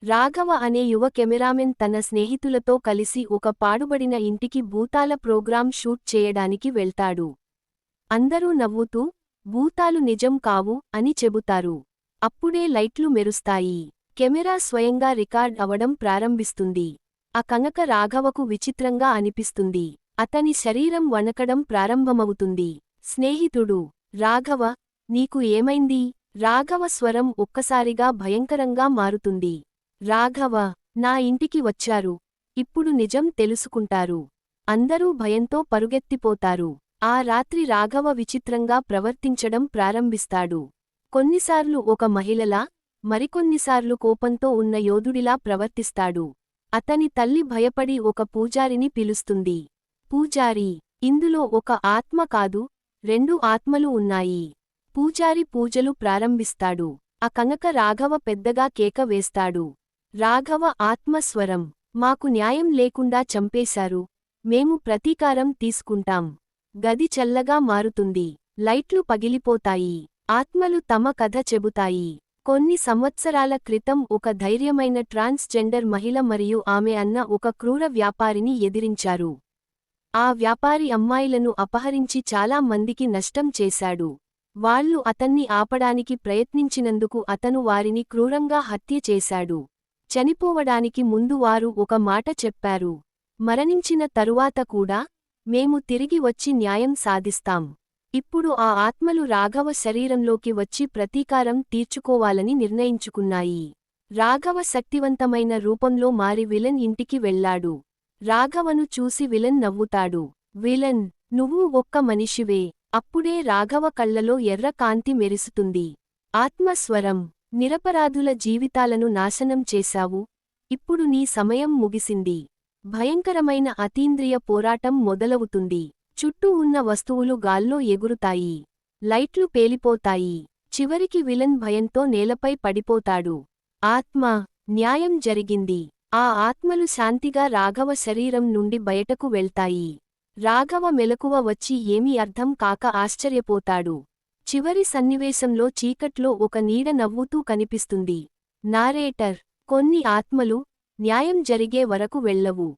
రాఘవ అనే యువ కెమెరామెన్ తన స్నేహితులతో కలిసి ఒక పాడుబడిన ఇంటికి భూతాల ప్రోగ్రాం షూట్ చేయడానికి వెళ్తాడు. అందరూ నవ్వుతూ, భూతాలు నిజం కావు అని చెబుతారు. అప్పుడే లైట్లు మెరుస్తాయి. కెమెరా స్వయంగా రికార్డ్ అవడం ప్రారంభిస్తుంది. ఆ కనక రాఘవకు విచిత్రంగా అనిపిస్తుంది. అతని శరీరం వణకడం ప్రారంభమవుతుంది. స్నేహితుడు, రాఘవ, నీకు ఏమైంది? రాఘవ స్వరం ఒక్కసారిగా భయంకరంగా మారుతుంది. రాఘవ, నా ఇంటికి వచ్చారు. ఇప్పుడు నిజం తెలుసుకుంటారు. అందరూ భయంతో పరుగెత్తిపోతారు. ఆ రాత్రి రాఘవ విచిత్రంగా ప్రవర్తించడం ప్రారంభిస్తాడు. కొన్నిసార్లు ఒక మహిళలా, మరికొన్నిసార్లు కోపంతో ఉన్న యోధుడిలా ప్రవర్తిస్తాడు. అతని తల్లి భయపడి ఒక పూజారిని పిలుస్తుంది. పూజారి, ఇందులో ఒక ఆత్మ కాదు, 2 ఆత్మలు ఉన్నాయి. పూజారి పూజలు ప్రారంభిస్తాడు. ఆ కనక రాఘవ పెద్దగా కేక వేస్తాడు. రాఘవ ఆత్మస్వరం, మాకు న్యాయం లేకుండా చంపేశారు. మేము ప్రతీకారం తీసుకుంటాం. గది చల్లగా మారుతుంది. లైట్లు పగిలిపోతాయి. ఆత్మలు తమ కథ చెబుతాయి. కొన్ని సంవత్సరాల క్రితం ఒక ధైర్యమైన ట్రాన్స్జెండర్ మహిళ మరియు ఆమె అన్న ఒక క్రూర వ్యాపారిని ఎదిరించారు. ఆ వ్యాపారి అమ్మాయిలను అపహరించి చాలా మందికి నష్టం చేశాడు. వాళ్ళు అతన్ని ఆపడానికి ప్రయత్నించినందుకు అతను వారిని క్రూరంగా హత్య చేశాడు. చనిపోవడానికి ముందు వారు ఒక మాట చెప్పారు. మరణించిన తరువాత కూడా, మేము తిరిగి వచ్చి న్యాయం సాధిస్తాం. ఇప్పుడు ఆ ఆత్మలు రాఘవ శరీరంలోకి వచ్చి ప్రతీకారం తీర్చుకోవాలని నిర్ణయించుకున్నాయి. రాఘవ శక్తివంతమైన రూపంలో మారి విలన్ ఇంటికి వెళ్లాడు. రాఘవను చూసి విలన్ నవ్వుతాడు. విలన్, నువ్వు ఒక్క మనిషివే. అప్పుడే రాఘవ కళ్లలో ఎర్ర కాంతి మెరుస్తుంది. ఆత్మస్వరం, నిరపరాధుల జీవితాలను నాశనం చేశావు. ఇప్పుడు నీ సమయం ముగిసింది. భయంకరమైన అతీంద్రియ పోరాటం మొదలవుతుంది. చుట్టూ ఉన్న వస్తువులు గాల్లో ఎగురుతాయి. లైట్లు పేలిపోతాయి. చివరికి విలన్ భయంతో నేలపై పడిపోతాడు. ఆత్మ, న్యాయం జరిగింది. ఆ ఆత్మలు శాంతిగా రాఘవ శరీరం నుండి బయటకు వెళ్తాయి. రాఘవ మెలకువ వచ్చి ఏమీ అర్థం కాక ఆశ్చర్యపోతాడు. చివరి సన్నివేశంలో చీకట్లో ఒక నీడ నవ్వుతూ కనిపిస్తుంది. నారేటర్, కొన్ని ఆత్మలు న్యాయం జరిగే వరకు వెళ్ళవు.